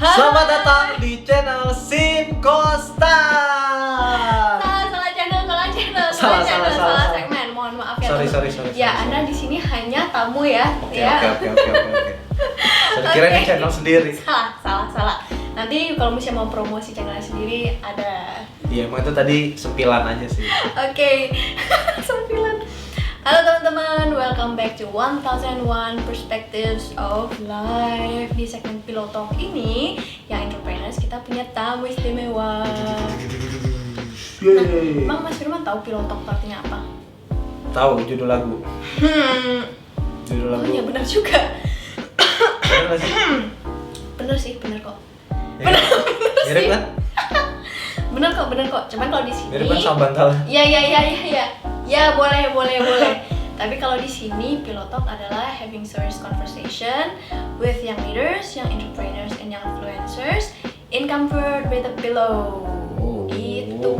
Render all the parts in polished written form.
Selamat datang di channel Sin Costa. Salah segmen. Mohon maaf ya. Sorry. Ya, Anda di sini hanya tamu ya. Oke. Saya kira ini Oke. channel sendiri. Salah. Nanti kalau misalnya mau promosi channel sendiri ada. Iya, emang itu tadi sempilan aja sih. Oke. 9. Halo teman-teman, welcome back to 1001 Perspectives of Life. Di segmen Pillow Talk ini, yang entrepreneurs kita punya tamu istimewa. Nah, emang Mas Firman tahu Pillow Talk artinya apa? Tahu judul lagu. Judul Oh lagu. iya benar juga. Bener nggak sih? Bener kok. Mirip kan? Bener kok. Cuman kalau di sini Mirip kan sama bantal. Iya. Ya, boleh. Tapi kalau di sini Pillow Talk adalah having serious conversation with young leaders, young entrepreneurs, and young influencers in comfort with a pillow. Oh. Itu.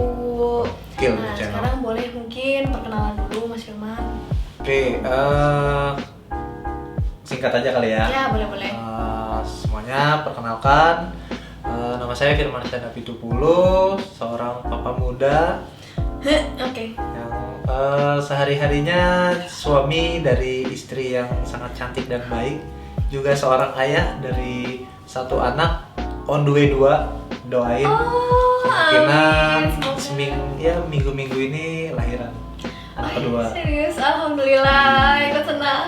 Kill Nah, channel. sekarang boleh mungkin perkenalan dulu Mas Firman. Oke, singkat aja kali ya. Ya, boleh. Semuanya perkenalkan, nama saya Firman Syahda Pitupulu, seorang papa muda Oke. yang sehari-harinya suami dari istri yang sangat cantik dan baik, juga seorang ayah dari satu anak, on the way 2, doain kemungkinan minggu-minggu ini lahiran anak kedua. Serius, alhamdulillah, ikut senang.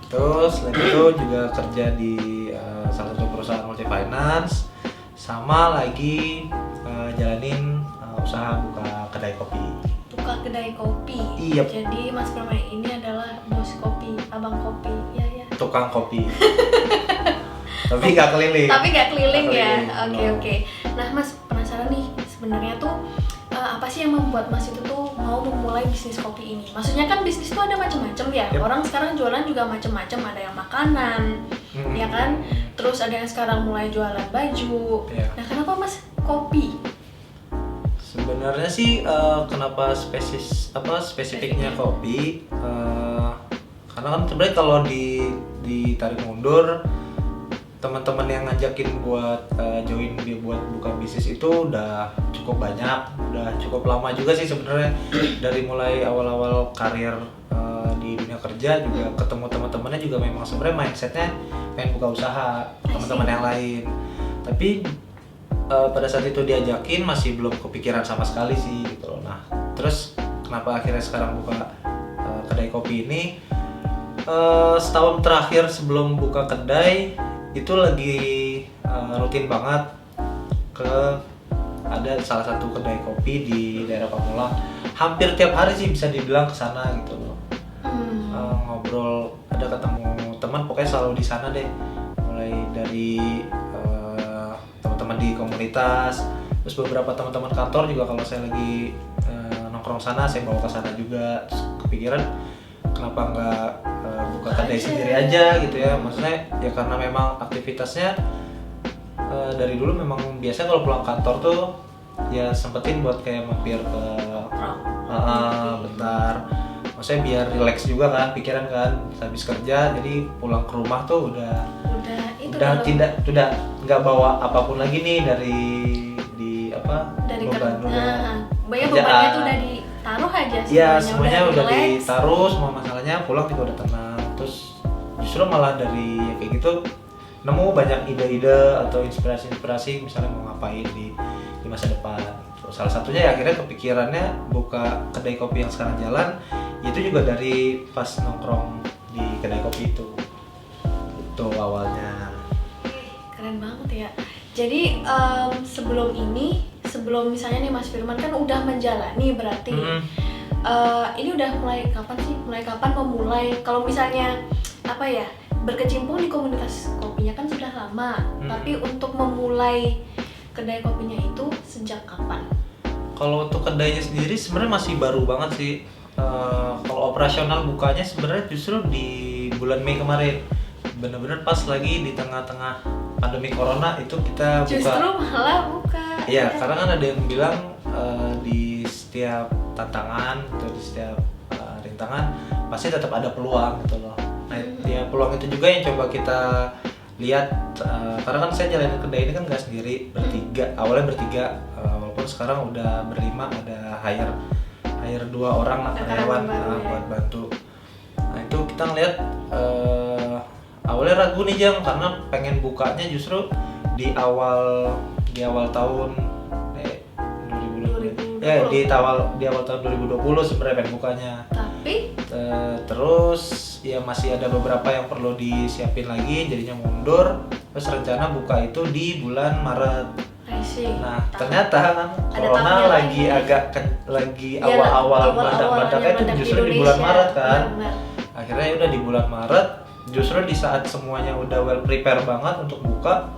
Terus lagi itu juga kerja di salah satu perusahaan multi finance, sama lagi jalanin usaha buka kedai kopi. Buka kedai kopi. Iya. Jadi Mas Firman ini adalah bos kopi, abang kopi. Ya. Tukang kopi. Tapi nggak keliling. Tapi nggak keliling Nggak ya. keliling, Oke. Nah Mas, penasaran nih sebenarnya tuh apa sih yang membuat Mas itu tuh mau memulai bisnis kopi ini? Maksudnya kan bisnis tuh ada macam-macam ya. Yep. Orang sekarang jualan juga macam-macam. Ada yang makanan, ya kan. Terus ada yang sekarang mulai jualan baju. Iya. Nah kenapa Mas kopi? Sebenarnya sih kenapa spesifiknya kopi? Karena kan sebenarnya kalau ditarik mundur, teman-teman yang ngajakin buat join dia buat buka bisnis itu udah cukup banyak, udah cukup lama juga sih sebenarnya. Dari mulai awal-awal karir di dunia kerja juga ketemu teman-temannya juga memang sebenarnya mindsetnya pengen buka usaha, teman-teman yang lain. Tapi pada saat itu diajakin masih belum kepikiran sama sekali sih gitu loh. Nah, terus kenapa akhirnya sekarang buka kedai kopi ini? Setahun terakhir sebelum buka kedai itu lagi rutin banget ada salah satu kedai kopi di daerah Pamulang. Hampir tiap hari sih bisa dibilang kesana gitu loh. Ngobrol, ada ketemu teman, pokoknya selalu di sana deh. Mulai dari teman-teman di komunitas, terus beberapa teman-teman kantor juga kalau saya lagi nongkrong sana, saya bawa ke sana juga. Terus kepikiran kenapa nggak buka kedai sendiri aja gitu ya. Maksudnya ya karena memang aktivitasnya dari dulu memang biasa kalau pulang kantor tuh ya sempetin buat kayak mampir ke bentar. Maksudnya biar relax juga kan pikiran kan habis kerja, jadi pulang ke rumah tuh udah nggak bawa apapun lagi nih dari beban bebannya tuh udah ditaruh aja semuanya. Ya semuanya udah relax. ditaruh, semua masalahnya pulang juga udah tenang. Terus justru malah dari kayak gitu nemu banyak ide-ide atau inspirasi misalnya mau ngapain di masa depan. Terus salah satunya ya akhirnya kepikirannya buka kedai kopi yang sekarang jalan, itu juga dari pas nongkrong di kedai kopi itu awalnya. Keren banget ya. Jadi sebelum misalnya nih Mas Firman kan udah menjalani berarti ini udah mulai kapan memulai kalau misalnya berkecimpung di komunitas kopinya kopinya kan sudah lama, tapi untuk memulai kedai kopinya itu sejak kapan? Kalau untuk kedainya sendiri sebenarnya masih baru banget sih. Kalau operasional bukanya sebenarnya justru di bulan Mei kemarin, bener-bener pas lagi di tengah-tengah pandemi corona itu kita buka. Justru malah buka. Iya, karena kan ada yang bilang di setiap tantangan atau di setiap rintangan pasti tetap ada peluang gitu loh. Nah, ya peluang itu juga yang coba kita lihat, karena kan saya jalanin kedai ini kan nggak sendiri, bertiga. Awalnya bertiga, walaupun sekarang udah berlima, ada hire 2 orang lah karyawan buat bantu. Nah itu kita ngeliat awalnya ragu nih Jang, karena pengen bukanya justru di awal tahun 2020. Ya di awal tahun 2020 sebenarnya pengen bukanya. Tapi terus ya masih ada beberapa yang perlu disiapin lagi, jadinya mundur. Terus rencana buka itu di bulan Maret. Nah ternyata kan corona lagi awal-awal meledak-meledaknya itu justru di bulan Maret kan. Akhirnya ya udah di bulan Maret, justru di saat semuanya udah well prepare banget untuk buka,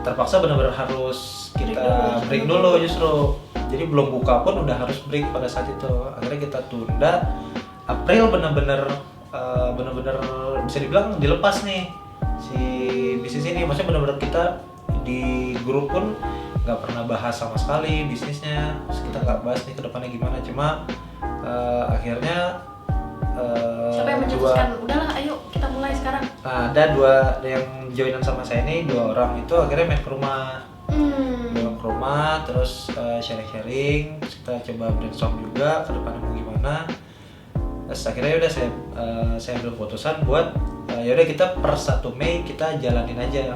terpaksa benar-benar harus kita break dulu justru. Jadi belum buka pun udah harus break pada saat itu. Akhirnya kita tunda. April benar-benar bisa dibilang dilepas nih si bisnis ini. Maksudnya benar-benar kita di grup pun nggak pernah bahas sama sekali bisnisnya. Terus kita nggak bahas nih kedepannya gimana. Cuma akhirnya siapa yang mencetuskan? Udahlah, ayo kita mulai sekarang. Nah, ada 2 yang joinan sama saya ini, 2 orang itu akhirnya main ke rumah. Pulang ke rumah, terus sharing-sharing, terus kita coba brainstorm juga ke depannya mau gimana. Terus akhirnya udah saya ambil keputusan buat yaudah kita per 1 Mei kita jalanin aja.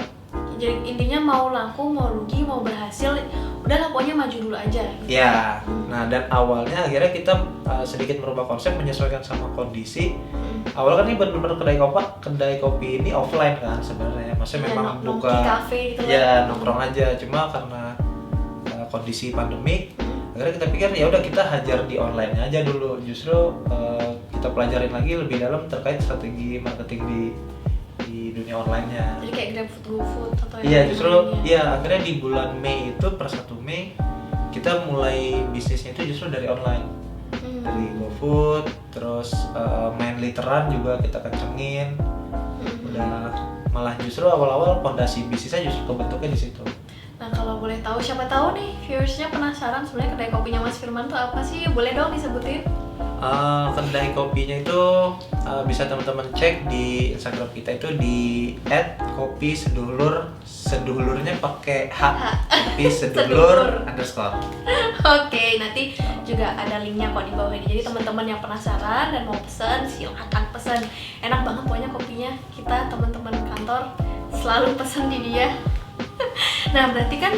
Jadi intinya mau laku, mau rugi, mau berhasil, udahlah pokoknya maju dulu aja. Ya, nah dan awalnya akhirnya kita sedikit merubah konsep menyesuaikan sama kondisi. Awalnya kan ini benar-benar kedai kopi ini offline kan sebenarnya, maksudnya memang buka cafe gitu ya nongkrong aja. Cuma karena kondisi pandemi, akhirnya kita pikir ya udah kita hajar di online aja dulu. Justru kita pelajarin lagi lebih dalam terkait strategi marketing di dunia online-nya. Jadi kayak GrabFood, GoFood atau iya justru iya akhirnya di bulan Mei itu per 1 Mei kita mulai bisnisnya itu justru dari online. Dari GoFood, terus main literan juga kita kencengin. Udah malah justru awal-awal fondasi bisnisnya justru kebentuknya di situ. Nah kalau boleh tahu, siapa tahu nih viewersnya penasaran sebenarnya kedai kopinya Mas Firman tuh apa sih? Boleh dong disebutin? Kedai kopinya itu bisa teman-teman cek di Instagram kita itu di @kopisedulur, sedulurnya pakai H, kopi sedulur _ Oke, nanti juga ada linknya kok di bawah ini. Jadi teman-teman yang penasaran dan mau pesen silakan pesen. Enak banget pokoknya kopinya. Kita teman-teman kantor selalu pesen di dia. Nah berarti kan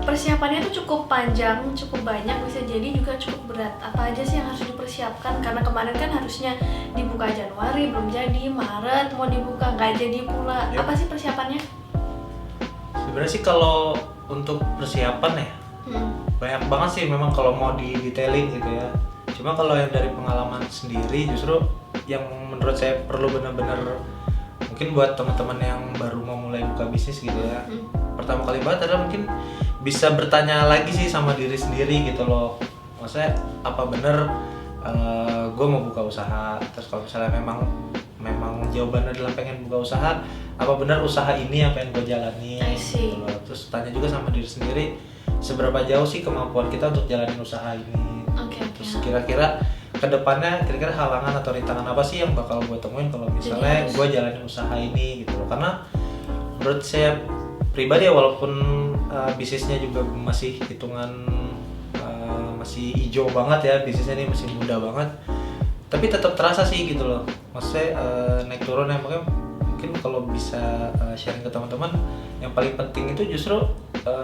persiapannya tuh cukup panjang, cukup banyak, bisa jadi juga cukup berat. Apa aja sih yang harus dipersiapkan? Karena kemarin kan harusnya dibuka Januari, belum jadi, Maret mau dibuka, nggak jadi pula. Apa sih persiapannya? Sebenarnya sih kalau untuk persiapan ya banyak banget sih memang kalau mau didetailin gitu ya. Cuma kalau yang dari pengalaman sendiri justru yang menurut saya perlu benar-benar mungkin buat teman-teman yang baru mau mulai buka bisnis gitu ya. Pertama kali banget adalah mungkin bisa bertanya lagi sih sama diri sendiri gitu loh. Maksudnya apa bener gue mau buka usaha? Terus kalau misalnya memang jawabannya adalah pengen buka usaha, apa bener usaha ini yang pengen gue jalani gitu loh. Terus tanya juga sama diri sendiri, seberapa jauh sih kemampuan kita untuk jalanin usaha ini. Terus kira-kira kedepannya kira-kira halangan atau rintangan apa sih yang bakal gue temuin kalau misalnya gue jalanin usaha ini gitu loh. Karena menurut saya pribadi ya, walaupun bisnisnya juga masih hitungan masih hijau banget ya, bisnisnya ini masih muda banget, tapi tetap terasa sih gitu loh. Maksudnya naik turun ya, makanya mungkin kalau bisa sharing ke teman-teman, yang paling penting itu justru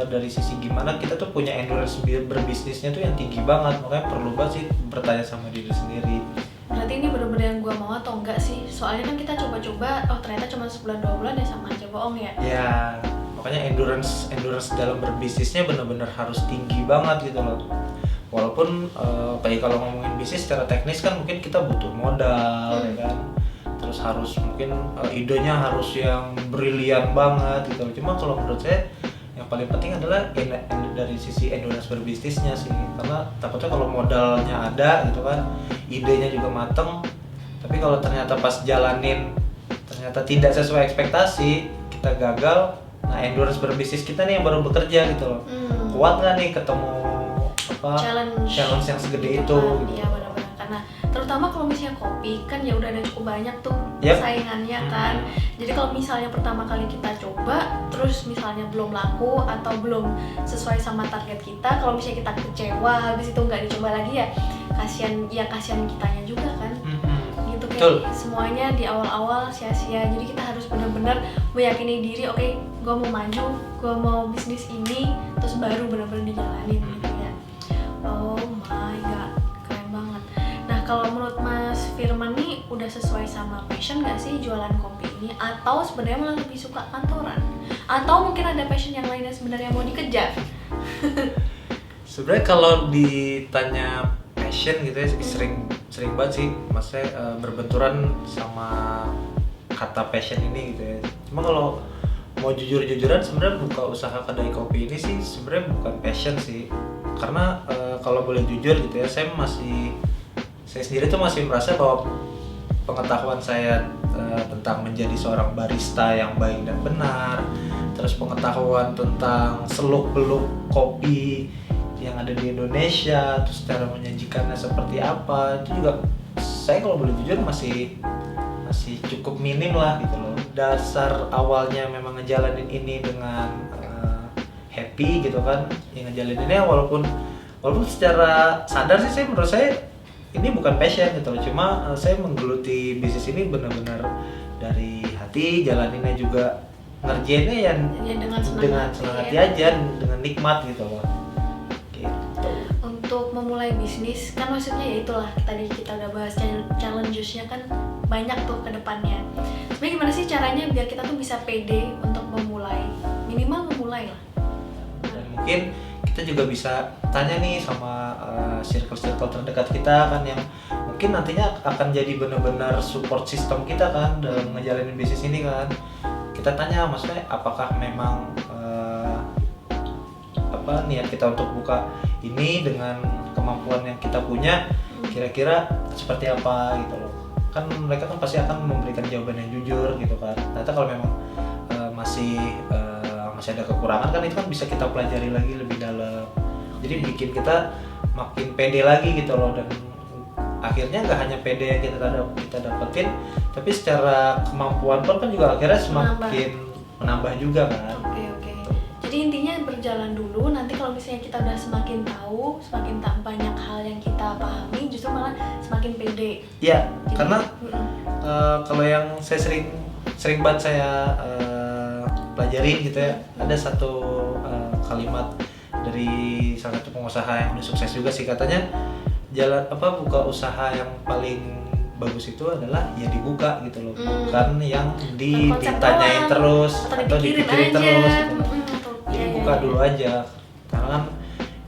dari sisi gimana kita tuh punya endurance berbisnisnya tuh yang tinggi banget. Makanya perlu banget sih bertanya sama diri sendiri. Berarti ini bener-bener yang gue mau atau enggak sih? Soalnya kan kita coba-coba, oh ternyata cuma sebulan 2 bulan ya sama aja bohong ya. Ya, makanya endurance dalam berbisnisnya benar-benar harus tinggi banget gitu loh. Walaupun kayak kalau ngomongin bisnis secara teknis kan mungkin kita butuh modal ya kan, terus harus mungkin idenya harus yang brilian banget gitu. Cuma kalau menurut saya yang paling penting adalah dari sisi endurance berbisnisnya sih, karena takutnya kalau modalnya ada gitu kan, idenya juga mateng, tapi kalau ternyata pas jalanin ternyata tidak sesuai ekspektasi, kita gagal. Nah, endurance berbisnis kita nih yang baru bekerja gitu loh, kuat nggak nih ketemu challenge yang segede itu gitu. Iya benar-benar, karena terutama kalau misalnya kopi kan ya udah ada cukup banyak tuh Yep. saingannya kan. Jadi kalau misalnya pertama kali kita coba terus misalnya belum laku atau belum sesuai sama target kita, kalau misalnya kita kecewa habis itu nggak dicoba lagi, ya kasihan kitanya juga kan. Gitu, kayak Betul. semuanya di awal-awal sia-sia. Jadi kita harus benar-benar meyakini diri, oke, gue mau maju, gue mau bisnis ini, terus baru benar-benar dijalanin gitu ya. Oh my god, keren banget. Nah, kalau menurut Mas Firman nih udah sesuai sama passion gak sih jualan kopi ini? Atau sebenarnya malah lebih suka kantoran? Atau mungkin ada passion yang lainnya sebenarnya mau dikejar? Sebenarnya kalau ditanya passion gitu ya, sering banget sih Mas saya berbenturan sama kata passion ini gitu ya. Cuma kalau mau jujur-jujuran sebenarnya buka usaha kedai kopi ini sih sebenarnya bukan passion sih. Karena kalau boleh jujur gitu ya, saya sendiri tuh masih merasa bahwa pengetahuan saya tentang menjadi seorang barista yang baik dan benar, terus pengetahuan tentang seluk-beluk kopi yang ada di Indonesia, terus cara menyajikannya seperti apa, itu juga saya kalau boleh jujur masih cukup minim lah gitu loh. Dasar awalnya memang ngejalanin ini dengan happy gitu kan, yang ngejalaninnya walaupun secara sadar sih menurut saya ini bukan passion gitu loh. Cuma saya menggeluti bisnis ini benar-benar dari hati, jalaninnya juga ngerjainnya ya dengan senang hati aja, dengan nikmat gitu loh. Untuk memulai bisnis kan maksudnya ya itulah tadi kita udah bahas challenges-nya kan banyak tuh ke depannya. Sebenarnya gimana sih caranya biar kita tuh bisa pede untuk minimal memulai lah. Dan mungkin kita juga bisa tanya nih sama circle terdekat kita kan, yang mungkin nantinya akan jadi benar-benar support system kita kan dalam ngejalanin bisnis ini kan. Kita tanya maksudnya apakah memang niat kita untuk buka ini dengan kemampuan yang kita punya kira-kira seperti apa gitu loh. Kan mereka kan pasti akan memberikan jawaban yang jujur gitu kan. Ternyata kalau memang masih ada kekurangan kan itu kan bisa kita pelajari lagi lebih dalam. Jadi bikin kita makin pede lagi gitu loh, dan akhirnya nggak hanya pede yang kita dapetin, tapi secara kemampuan pun kan juga akhirnya semakin menambah juga kan. Oke. Jadi intinya berjalan dulu, nanti kalau misalnya kita udah semakin tahu, semakin tak banyak hal yang kita pahami, justru malah semakin pede. Iya, karena kalau yang saya sering banget saya pelajarin gitu ya, ada satu kalimat dari salah satu pengusaha yang udah sukses juga sih, katanya buka usaha yang paling bagus itu adalah ya dibuka gitu loh, bukan yang ditanyain terus atau dipikirin terus gitu loh. Jadi buka dulu aja, karena kan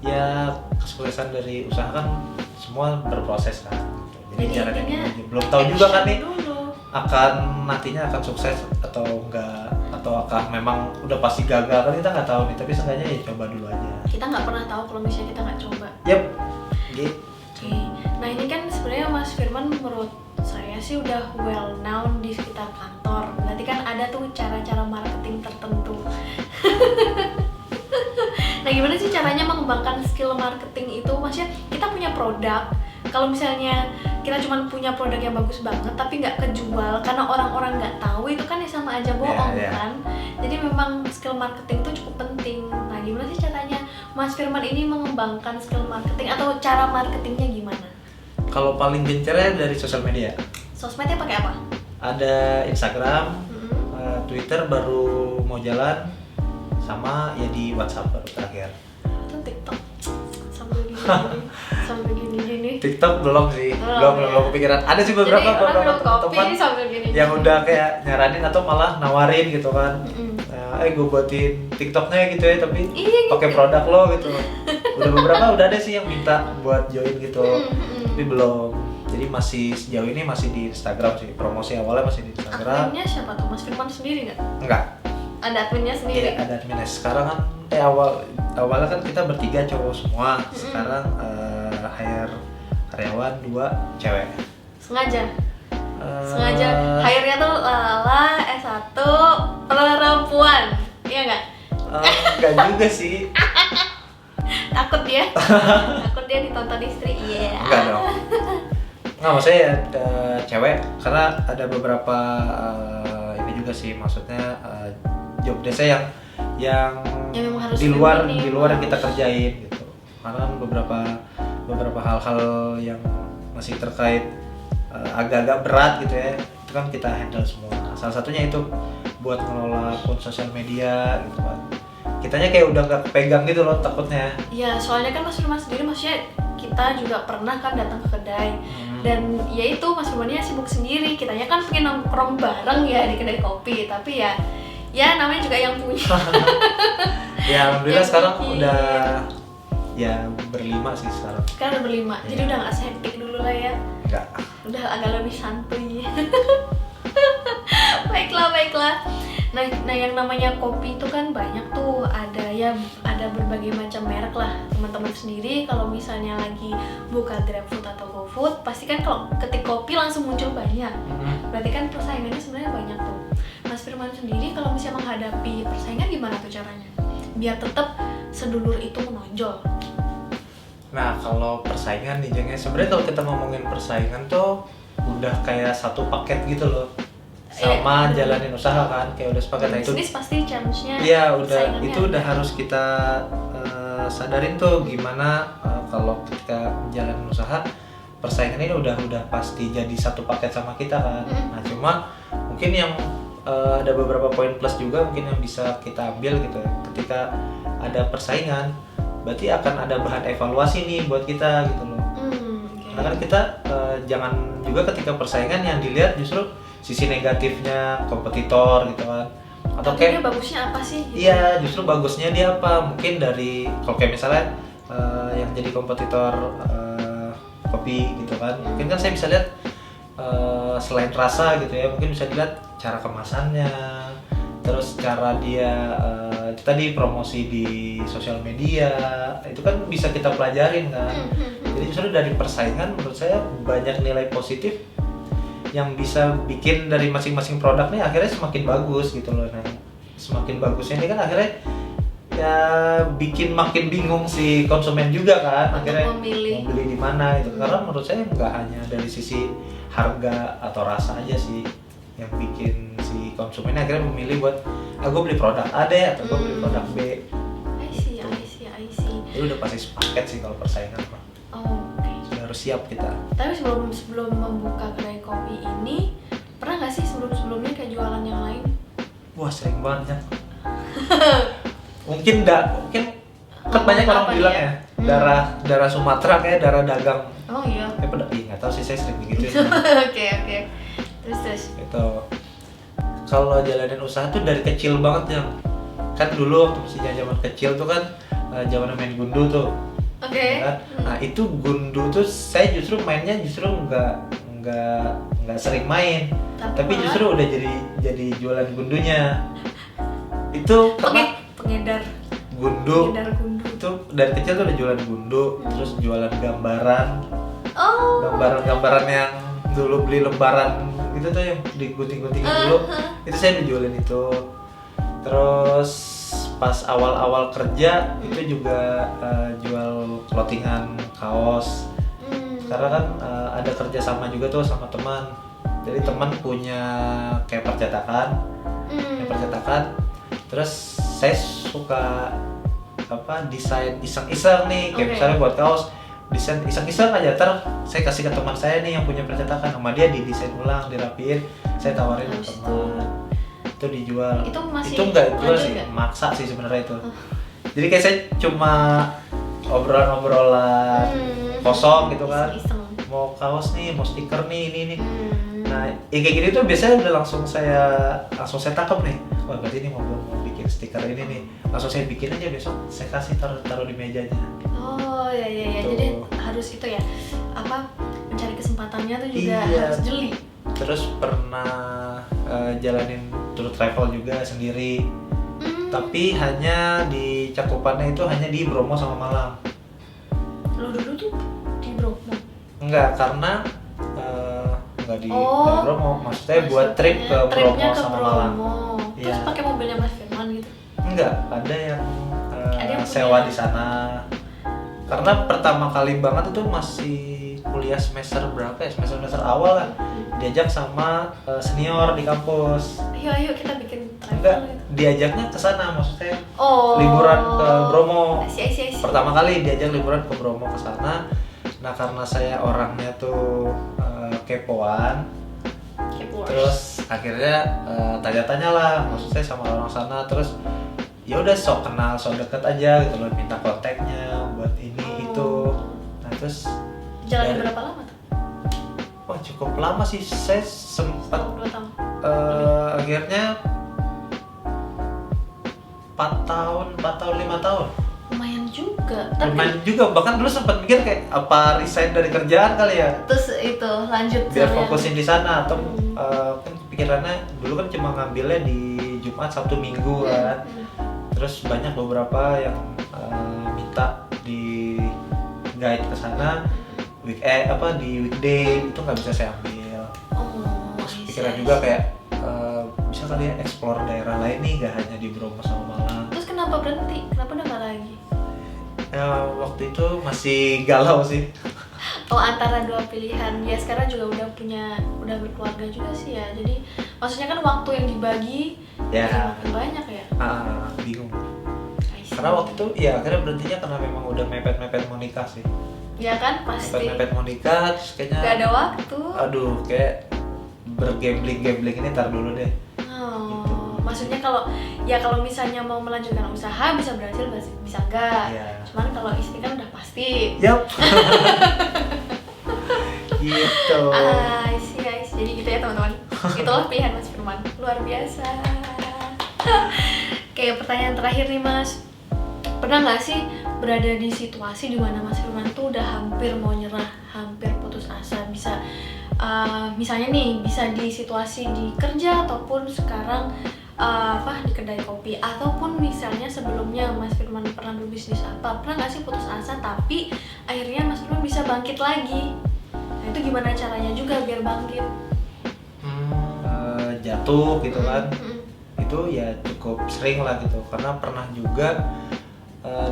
ya kesuksesan dari usaha kan semua berproses kan. Jadi caranya belum tahu juga kan nih nantinya akan sukses atau enggak, atau apakah memang udah pasti gagal kan, kita nggak tahu nih. Tapi seenggaknya ya coba dulu aja. Kita nggak pernah tahu kalau misalnya kita nggak coba. Yep. Gitu. Oke. Nah ini kan sebenarnya Mas Firman menurut saya sih udah well known di sekitar kantor. Berarti kan ada tuh cara-cara marketing tertentu. Nah gimana sih caranya mengembangkan skill marketing itu? Maksudnya kita punya produk, kalau misalnya kita cuma punya produk yang bagus banget tapi nggak kejual karena orang-orang nggak tahu, itu kan ya sama aja bohong kan. Jadi memang skill marketing itu cukup penting. Nah gimana sih caranya Mas Firman ini mengembangkan skill marketing atau cara marketingnya gimana? Kalau paling gencarnya dari sosial media. Sosmednya pakai apa? Ada Instagram, Twitter baru mau jalan, sama ya di WhatsApp baru terakhir. Itu TikTok sambil gini. TikTok belum sih, belum kepikiran. Ada sih beberapa teman yang udah kayak nyaranin atau malah nawarin gitu kan. Gue buatin TikToknya gitu ya, tapi pakai produk lo gitu. Udah beberapa udah ada sih yang minta buat join gitu, tapi belum. Jadi masih sejauh ini masih di Instagram sih, promosi awalnya masih di Instagram. Adminnya siapa tuh? Mas Firman sendiri nggak? Enggak. Ada adminnya sendiri? Iya, ada adminnya. Sekarang kan awalnya kan kita bertiga cowok semua. Sekarang hire karyawan 2 cewek. Sengaja hire-nya tuh Lala S1 perempuan, iya nggak? Enggak juga sih. Takut dia ditonton istri, iya. Enggak dong. Enggak, maksudnya ya, cewek karena ada beberapa ini juga sih, maksudnya job desk-nya yang memang harus di luar feminim. yang kita kerjain gitu. Karena kan beberapa hal-hal yang masih terkait agak-agak berat gitu ya, itu kan kita handle semua. Salah satunya itu buat ngelola akun sosial media gitu kan. Kitanya kayak udah nggak kepegang gitu loh takutnya. Ya soalnya kan Mas Firman sendiri, maksudnya kita juga pernah kan datang ke kedai dan ya itu Mas Firmannya sibuk sendiri, kitanya kan pengen nongkrong bareng ya di kedai kopi, tapi ya namanya juga yang punya. Ya alhamdulillah Yang sekarang bikin. udah ya berlima sih sekarang. Kan udah berlima, jadi udah nggak sehektik dulu lah ya, Enggak. udah agak lebih santuy. Baiklah. Nah yang namanya kopi itu kan banyak tuh, ada berbagai macam merek lah. Teman-teman sendiri kalau misalnya lagi buka GrabFood atau GoFood, pasti kan kalau ketik kopi langsung muncul banyak. Berarti kan persaingannya sebenarnya banyak tuh. Mas Firman sendiri kalau misalnya menghadapi persaingan gimana tuh caranya? Biar tetap sedulur itu menonjol. Nah kalau persaingan nih Jeng, sebenarnya kalau kita ngomongin persaingan tuh udah kayak satu paket gitu loh, sama jalanin usaha kan, kayak udah sepaket. Nah itu bisnis pasti challenge-nya. ya udah, persaingannya itu udah harus kita sadarin tuh gimana kalau ketika menjalani usaha persaingan ini udah pasti jadi satu paket sama kita kan. Nah cuma mungkin yang ada beberapa poin plus juga mungkin yang bisa kita ambil gitu ya, ketika ada persaingan berarti akan ada bahan evaluasi nih buat kita gitu loh. Karena kan kita jangan juga ketika persaingan yang dilihat justru sisi negatifnya kompetitor gitu kan, atau tapi kayak dia bagusnya apa sih gitu? Iya, justru bagusnya dia apa? Mungkin dari kalau kayak misalnya yang jadi kompetitor kopi gitu kan, mungkin kan saya bisa lihat selain rasa gitu ya, mungkin bisa dilihat cara kemasannya, terus cara dia itu tadi promosi di sosial media, itu kan bisa kita pelajarin kan. Jadi justru dari persaingan menurut saya banyak nilai positif yang bisa bikin dari masing-masing produk nih akhirnya semakin bagus gitu loh. Nah, semakin bagusnya ini kan akhirnya ya bikin makin bingung si konsumen juga kan, akhirnya mau beli di mana gitu. Karena menurut saya nggak hanya dari sisi harga atau rasa aja sih yang bikin si konsumen akhirnya memilih buat gue beli produk A deh atau gue beli produk B. I see. Itu udah pasti sepaket sih kalau persaingan mah. Sudah harus siap kita. Tapi sebelum membuka kedai kopi ini, pernah nggak sih sebelumnya kayak jualan yang lain? Wah sering banget. Mungkin kan banyak orang bilang ya darah Sumatera kayak darah dagang. Oh iya. Nggak tahu sih, saya sering begitu ya. Oke. Terus. Itu kalau jalanin usaha tuh dari kecil banget ya. Kan dulu waktu masih zaman kecil tuh kan zaman main gundu tuh. Oke. Kan? Nah itu gundu tuh saya justru mainnya nggak sering main. Tapi justru udah jadi jualan gundunya. Itu karena pengedar gundu. Itu dari kecil tuh udah jualan gundu, terus jualan gambaran. Gambaran yang dulu beli lembaran gitu tuh yang digunting-guntingin dulu. Itu saya udah jualin itu. Terus pas awal-awal kerja itu juga jual clothingan kaos. Karena kan ada kerjasama juga tuh sama teman. Jadi teman punya kayak percetakan. Terus saya suka desain iseng-iseng nih, kayak misalnya buat kaos desain iseng-iseng aja, saya kasih ke teman saya nih yang punya percetakan, sama dia didesain ulang, dirapiin, saya tawarin ke teman, itu dijual. Itu nggak jual sih, maksa sih sebenarnya itu. Jadi kayak saya cuma obrolan kosong gitu kan, mau kaos nih, mau stiker nih, ini. Nah, kayak gini tuh biasanya udah langsung saya tangkap nih. Wah, berarti ini mau bikin stiker ini nih. Langsung saya bikin aja, besok saya kasih taruh di mejanya. Oh iya. Jadi harus itu ya. mencari kesempatannya tuh juga Iya. harus jeli. Terus pernah jalanin tour travel juga sendiri. Tapi hanya di cakupannya itu hanya di Bromo sama Malang. Lo dulu tuh di Bromo? Enggak, karena enggak di Bromo. Maksudnya buat trip ke tripnya Bromo ke sama Bromo. Malang. Terus Iya. pakai mobilnya Mas Firman gitu? Enggak, ada yang Ada yang sewa punya. di sana. Karena pertama kali banget itu masih kuliah semester berapa ya? Semester awal lah. Diajak sama senior di kampus. Ayo kita bikin Enggak, travel gitu. diajaknya ke sana maksudnya. Oh. Liburan ke Bromo. I see. Pertama kali diajak liburan ke Bromo ke sana. Nah, karena saya orangnya tuh kepoan, Keepers. terus akhirnya tanya-tanya lah maksudnya sama orang sana. Terus ya udah sok kenal, sok deket aja gitu loh, minta kontaknya buat ini itu. Nah, terus Jalan dari- berapa lama tuh? wah cukup lama sih. Saya sempat 2 tahun. akhirnya 4 tahun, 5 tahun. Lumayan juga. Tapi Lumayan juga, bahkan dulu sempat mikir kayak apa resign dari kerjaan kali ya, terus itu lanjut biar sama yang- fokusin di sana. Atau kan pikirannya dulu kan cuma ngambilnya di Jumat, Sabtu, Minggu kan. Terus banyak beberapa yang minta di guide ke sana di weekday, itu nggak bisa saya ambil. Oh, Terus I see, pikiran I juga see. kayak bisa kali ya explore daerah lain nih, gak hanya di Bromo sama Malang. Terus kenapa berhenti? Kenapa udah nggak lagi? Ya, waktu itu masih galau sih. Oh, antara dua pilihan. Ya sekarang juga udah berkeluarga juga sih ya. Jadi maksudnya kan waktu yang dibagi Ya. makin banyak ya. Bingung. I see. Karena waktu itu ya akhirnya berhentinya karena memang udah mepet-mepet mau nikah sih. Ya kan pasti. Mepet-mepet mau nikah, terus kayaknya Gak ada waktu. aduh, kayak bergambling ini tar dulu deh. Oh, maksudnya kalau misalnya mau melanjutkan usaha bisa berhasil bisa enggak. Iya. Cuman kalau istri kan udah pasti. Yap. Gitu. I see. Jadi gitu ya teman-teman. Itulah pilihan Mas Firman. Luar biasa. Kayak pertanyaan terakhir nih Mas. Pernah nggak sih berada di situasi dimana Mas Firman tuh udah hampir mau nyerah, hampir putus asa? Bisa misalnya nih, bisa di situasi di kerja ataupun sekarang di kedai kopi, ataupun misalnya sebelumnya Mas Firman pernah berbisnis apa. Pernah nggak sih putus asa tapi akhirnya Mas Firman bisa bangkit lagi? Nah itu gimana caranya juga biar bangkit? Jatuh gitu kan. Mm-mm. Itu ya cukup sering lah gitu, karena pernah juga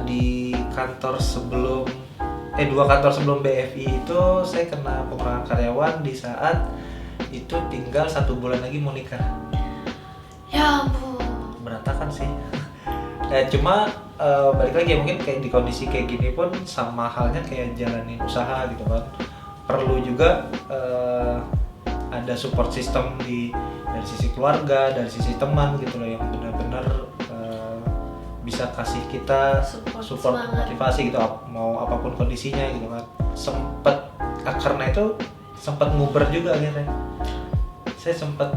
di kantor sebelum 2 kantor sebelum BFI itu saya kena pengurangan karyawan di saat itu tinggal 1 bulan lagi mau nikah. Ya ampun. Berantakan sih. Ya cuma balik lagi ya, mungkin kayak di kondisi kayak gini pun sama halnya kayak jalanin usaha gitu kan, perlu juga ada support system dari sisi keluarga, dari sisi teman gitu loh, yang benar-benar bisa kasih kita support semangat. motivasi gitu, mau apapun kondisinya gitu kan. Karena itu sempat nguber juga akhirnya. Saya sempat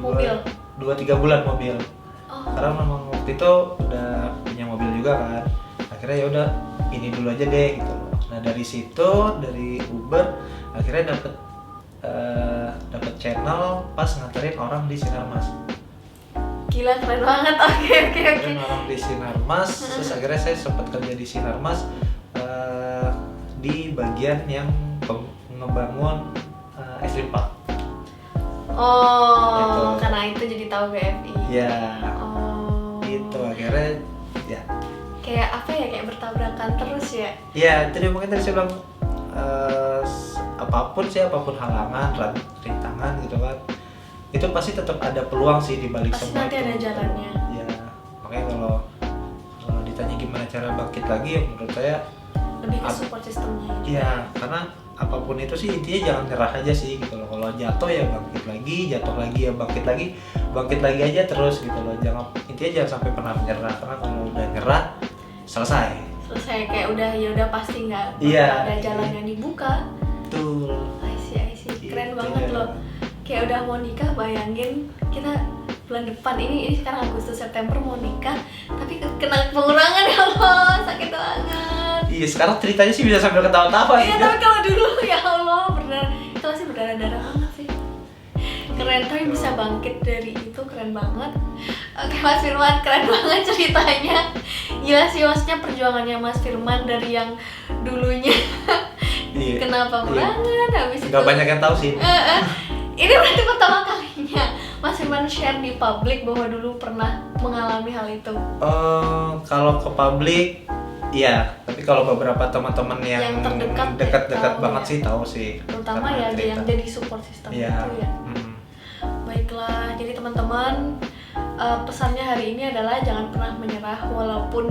Mobil. 2-3 bulan mobil. Oh. Karena memang waktu itu udah punya mobil juga kan. Akhirnya ya udah ini dulu aja deh gitu loh. Nah, dari situ, dari Uber akhirnya dapet channel pas nganterin orang di Sinarmas. Gila, keren banget. Oke. Nganterin orang di Sinarmas, terus akhirnya saya sempat kerja di Sinarmas di bagian yang ngebangun es park. Oh, Gitu. karena itu jadi tahu BFI. Ya, Oh. itu akhirnya ya. Kayak apa ya, kayak bertabrakan terus ya. Ya, tadi mungkin tadi saya bilang apapun halangan, rintangan gitu kan, itu pasti tetap ada peluang sih di balik Pasti semua nanti itu. ada jalannya. Ya, makanya kalau ditanya gimana cara bangkit lagi, ya menurut saya Lebih ke support sistemnya. ya, karena apapun itu sih intinya jangan nyerah aja sih gitu loh. Kalau jatuh ya bangkit lagi, jatuh lagi ya bangkit lagi aja terus gitu loh. Intinya jangan sampai pernah menyerah, karena kalau udah nyerah selesai. Selesai, kayak udah pasti nggak bakal Iya. ada jalan yang dibuka. Betul. I see. Keren Gitu banget ya. loh. Kayak udah mau nikah, bayangin kita bulan depan ini sekarang Agustus September mau nikah, tapi kena pengurangan ya Allah, sakit banget. Iya, sekarang ceritanya sih bisa sambil ketawa-tawa Iya, gitu. tapi kalau dulu ya keren, tapi bisa bangkit dari itu keren banget. Oke Mas Firman, keren banget ceritanya. Gila sih, maksudnya perjuangannya Mas Firman dari yang dulunya Iya. kenapa banget, habis itu Gak banyak yang tahu sih. ini berarti pertama kalinya Mas Firman share di publik bahwa dulu pernah mengalami hal itu. Kalau ke publik, iya. Tapi kalau beberapa teman-teman yang terdekat dekat-dekat tahu banget ya. sih tahu sih. Terutama Karena ya cerita. yang jadi support system Iya. itu ya. Baiklah, jadi teman-teman, pesannya hari ini adalah jangan pernah menyerah walaupun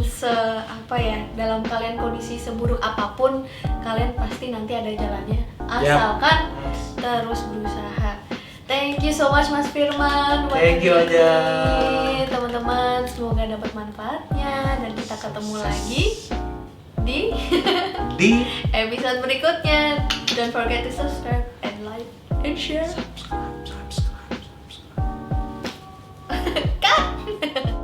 dalam kalian kondisi seburuk apapun, kalian pasti nanti ada jalannya asalkan terus berusaha. Thank you so much Mas Firman. Thank you aja. Teman-teman, semoga dapat manfaatnya dan kita ketemu lagi di episode berikutnya. Don't forget to subscribe and like and share. Subscribe. Cut.